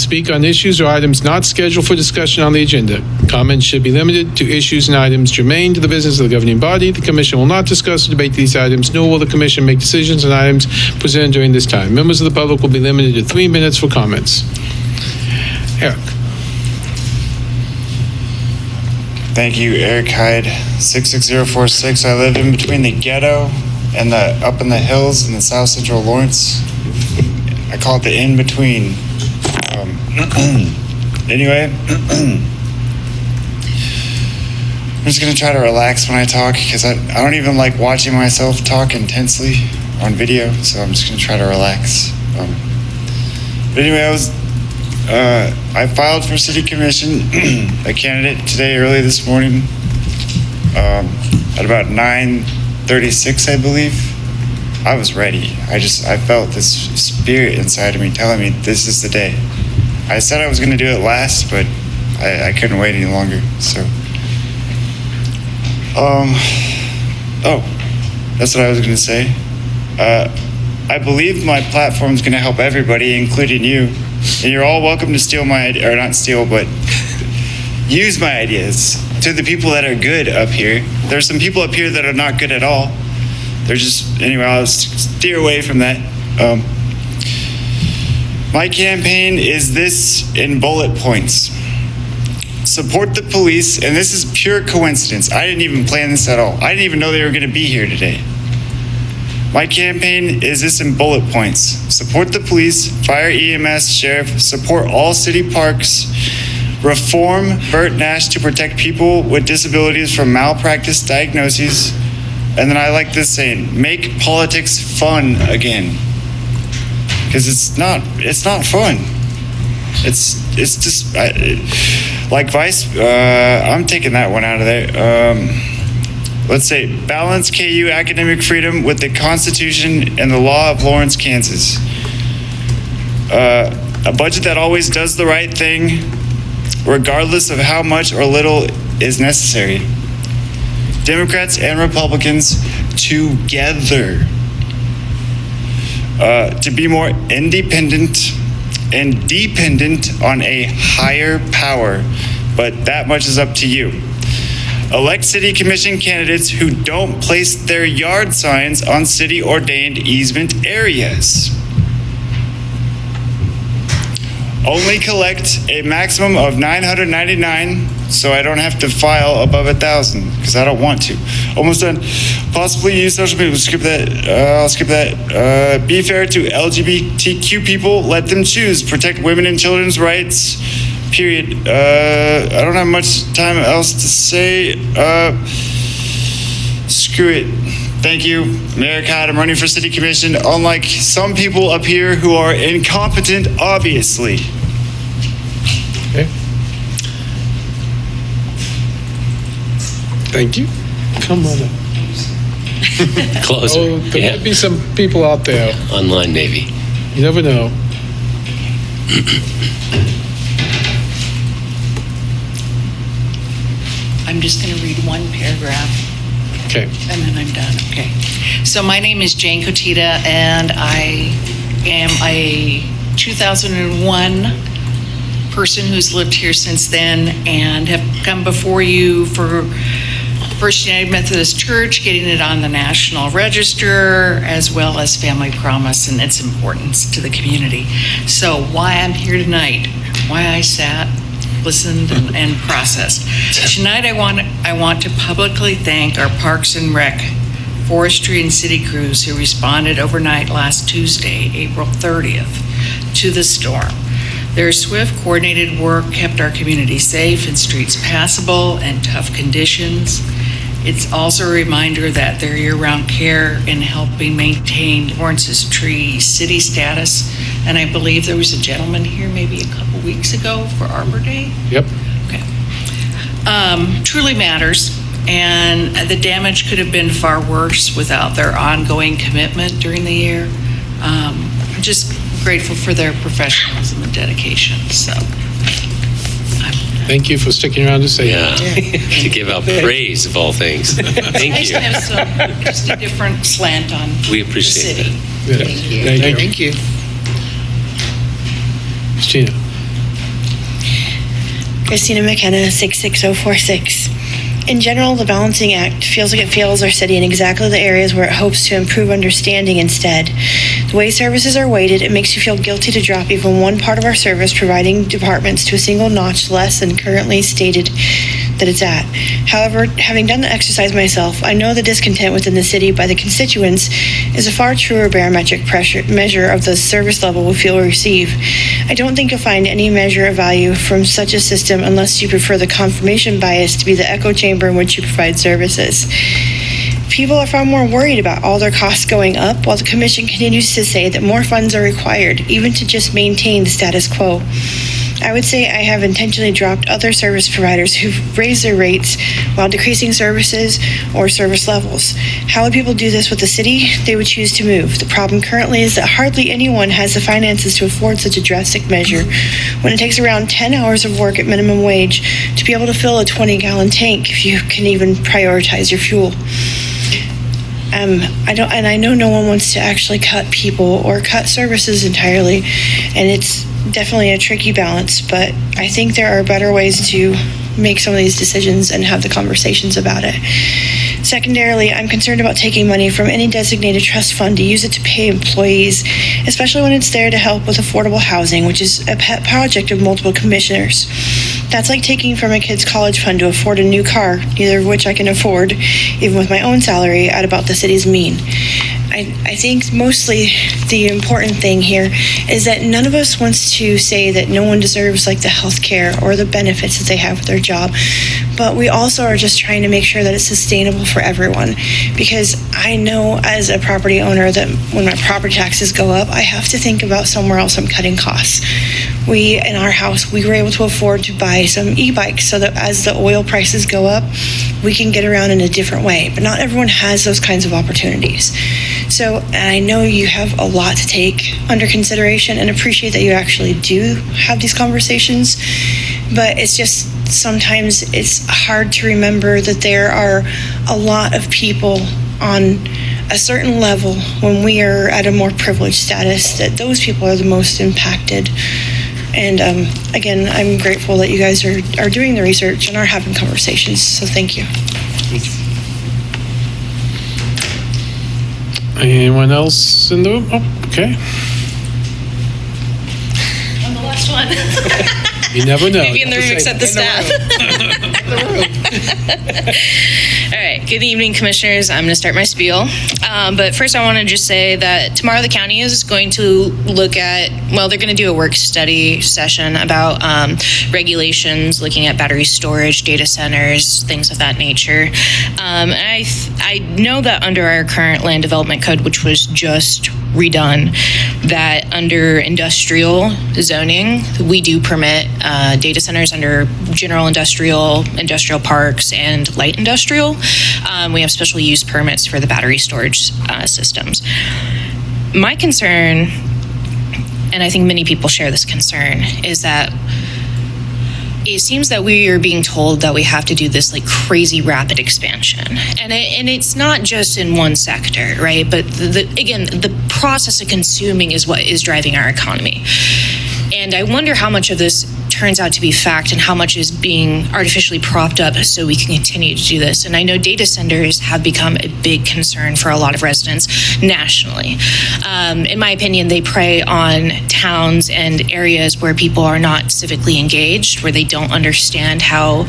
speak on issues or items not scheduled for discussion on the agenda. Comments should be limited to issues and items germane to the business of the governing body. The commission will not discuss or debate these items, nor will the commission make decisions on items presented during this time. Members of the public will be limited to 3 minutes for comments. Eric. Thank you, Eric Hyde, 66046. I live in between the ghetto and up in the hills in the South Central Lawrence. I call it the in-between. Anyway, I'm just going to try to relax when I talk because I don't even like watching myself talk intensely on video, so I'm just going to try to relax. But anyway, I filed for city commission, a candidate today early this morning at about 9:36, I believe. I was ready. I felt this spirit inside of me telling me this is the day. I said I was going to do it last, but I couldn't wait any longer. So, that's what I was going to say. I believe my platform is going to help everybody, including you. And you're all welcome to steal my, or not steal, but use my ideas to the people that are good up here. There's some people up here that are not good at all. They're just, anyway, I'll steer away from that. My campaign is this in bullet points. Support the police, and this is pure coincidence. I didn't even plan this at all. I didn't even know they were going to be here today. My campaign is this in bullet points. Support the police, fire, EMS, sheriff, support all city parks, reform Bert Nash to protect people with disabilities from malpractice diagnoses, and then I like this saying, make politics fun again. Because it's not fun. It's just, like Vice, I'm taking that one out of there. Let's say, balance KU academic freedom with the Constitution and the law of Lawrence, Kansas. A budget that always does the right thing, regardless of how much or little is necessary. Democrats and Republicans together. To be more independent and dependent on a higher power, but that much is up to you. Elect city commission candidates who don't place their yard signs on city-ordained easement areas. Only collect a maximum of $999, so I don't have to file above 1,000 because I don't want to. Almost done. Possibly use social media. Skip that. I'll skip that. Be fair to LGBTQ people. Let them choose. Protect women and children's rights. Period. I don't have much time else to say. Screw it. Thank you. I'm Eric Hyde. I'm running for city commission. Unlike some people up here who are incompetent, obviously. Okay. Thank you. Come on up. Closer. Oh, there might be some people out there. Online, maybe. You never know. I'm just going to read one paragraph. Okay. And then I'm done. Okay. So my name is Jane Cotita, and I am a 2001 person who's lived here since then and have come before you for First United Methodist Church, getting it on the National Register, as well as Family Promise and its importance to the community. So why I'm here tonight, why I sat, listened, and processed. Tonight I want to publicly thank our Parks and Rec, Forestry, and City crews who responded overnight last Tuesday, April 30th, to the storm. Their swift, coordinated work kept our community safe and streets passable in tough conditions. It's also a reminder that their year-round care in helping maintain Lawrence's tree city status. And I believe there was a gentleman here maybe a couple weeks ago for Arbor Day. Yep. Okay. Truly matters. And the damage could have been far worse without their ongoing commitment during the year. I'm just grateful for their professionalism and dedication. So, thank you for sticking around to say Yeah, to give out praise of all things. Thank nice you. to have just a different slant on We appreciate the city. that. Yeah. Thank you. Thank you. Christina. Christina McKenna, 66046. In general, the balancing act feels like it fails our city in exactly the areas where it hopes to improve understanding instead. The way services are weighted, it makes you feel guilty to drop even one part of our service providing departments to a single notch less than currently stated that it's at. However, having done the exercise myself, I know the discontent within the city by the constituents is a far truer barometric measure of the service level we feel we receive. I don't think you'll find any measure of value from such a system unless you prefer the confirmation bias to be the echo chamber in which you provide services. People are far more worried about all their costs going up, while the commission continues to say that more funds are required, even to just maintain the status quo. I would say I have intentionally dropped other service providers who've raised their rates while decreasing services or service levels. How would people do this with the city? They would choose to move. The problem currently is that hardly anyone has the finances to afford such a drastic measure when it takes around 10 hours of work at minimum wage to be able to fill a 20-gallon tank if you can even prioritize your fuel. I know no one wants to actually cut people or cut services entirely, and it's definitely a tricky balance, but I think there are better ways to make some of these decisions and have the conversations about it. Secondarily, I'm concerned about taking money from any designated trust fund to use it to pay employees, especially when it's there to help with affordable housing, which is a pet project of multiple commissioners. That's like taking from a kid's college fund to afford a new car, neither of which I can afford, even with my own salary, at about the city's mean. I think mostly the important thing here is that none of us wants to say that no one deserves like the health care or the benefits that they have with their job, but we also are just trying to make sure that it's sustainable for everyone, because I know as a property owner that when my property taxes go up, I have to think about somewhere else I'm cutting costs. In our house, we were able to afford to buy some e-bikes so that as the oil prices go up, we can get around in a different way, but not everyone has those kinds of opportunities. So, and I know you have a lot to take under consideration and appreciate that you actually do have these conversations, but it's just sometimes it's hard to remember that there are a lot of people on a certain level when we are at a more privileged status, that those people are the most impacted. And again, I'm grateful that you guys are doing the research and are having conversations, so thank you. Anyone else in the room? Oh, okay. I'm the last one. You never know. Maybe in the room except the staff. All right. Good evening, commissioners. I'm going to start my spiel. But first, I want to just say that tomorrow the county is going to look at, well, they're going to do a work study session about regulations, looking at battery storage, data centers, things of that nature. And I know that under our current land development code, which was just redone, that under industrial zoning, we do permit data centers under general industrial parks, and light industrial. We have special use permits for the battery storage systems. My concern, and I think many people share this concern, is that it seems that we are being told that we have to do this like crazy rapid expansion, and it's not just in one sector, right? But again, the process of consuming is what is driving our economy. And I wonder how much of this turns out to be fact and how much is being artificially propped up so we can continue to do this. And I know data centers have become a big concern for a lot of residents nationally. In my opinion, they prey on towns and areas where people are not civically engaged, where they don't understand how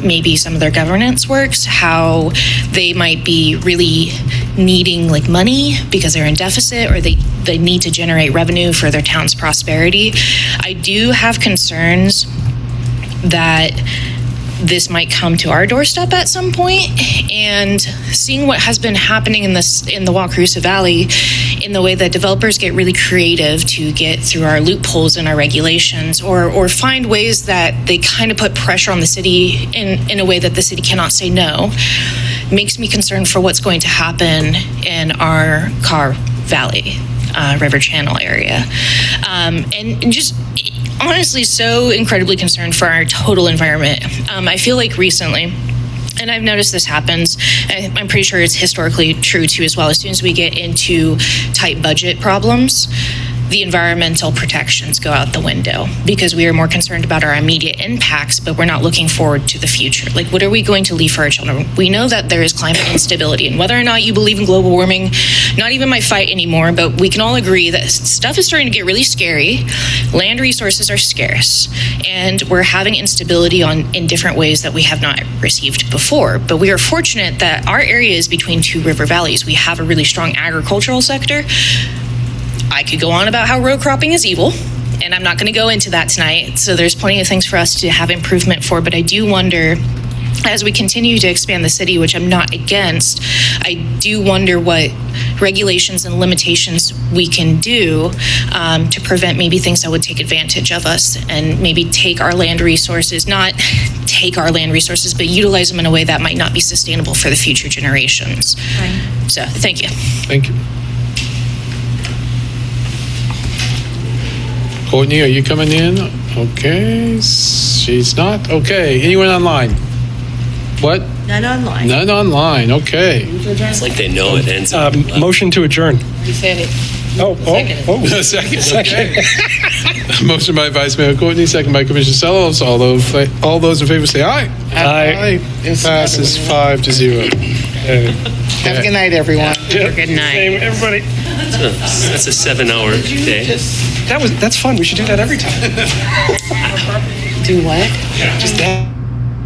maybe some of their governance works, how they might be really needing like money because they're in deficit, or they need to generate revenue for their town's prosperity. I do have concerns that this might come to our doorstep at some point, and seeing what has been happening in the Waukerusa Valley, in the way that developers get really creative to get through our loopholes in our regulations, or find ways that they kind of put pressure on the city in a way that the city cannot say no, makes me concerned for what's going to happen in our Carr Valley, River Channel area. And just honestly so incredibly concerned for our total environment. I feel like recently, and I've noticed this happens, I'm pretty sure it's historically true too as well, as soon as we get into tight budget problems, the environmental protections go out the window because we are more concerned about our immediate impacts, but we're not looking forward to the future. Like, what are we going to leave for our children? We know that there is climate instability, and whether or not you believe in global warming, not even my fight anymore, but we can all agree that stuff is starting to get really scary. Land resources are scarce, and we're having instability in different ways that we have not received before. But we are fortunate that our area is between two river valleys. We have a really strong agricultural sector. I could go on about how row cropping is evil, and I'm not going to go into that tonight. So there's plenty of things for us to have improvement for, but I do wonder, as we continue to expand the city, which I'm not against, I do wonder what regulations and limitations we can do to prevent maybe things that would take advantage of us and maybe take our land resources, not take our land resources, but utilize them in a way that might not be sustainable for the future generations. Right. So thank you. Thank you. Courtney, are you coming in? Okay, she's not. Okay, anyone online? What? None online. None online, okay. It's like they know it ends up. Motion to adjourn. You said it. Second. Motion by Vice Mayor Courtney, second by Commissioner Sellos. All those in favor say aye. Aye. Passes 5-0. Have a good night, everyone. Good night. Same, everybody. That's a 7-hour day. That's fun. We should do that every time. Do what? Just that.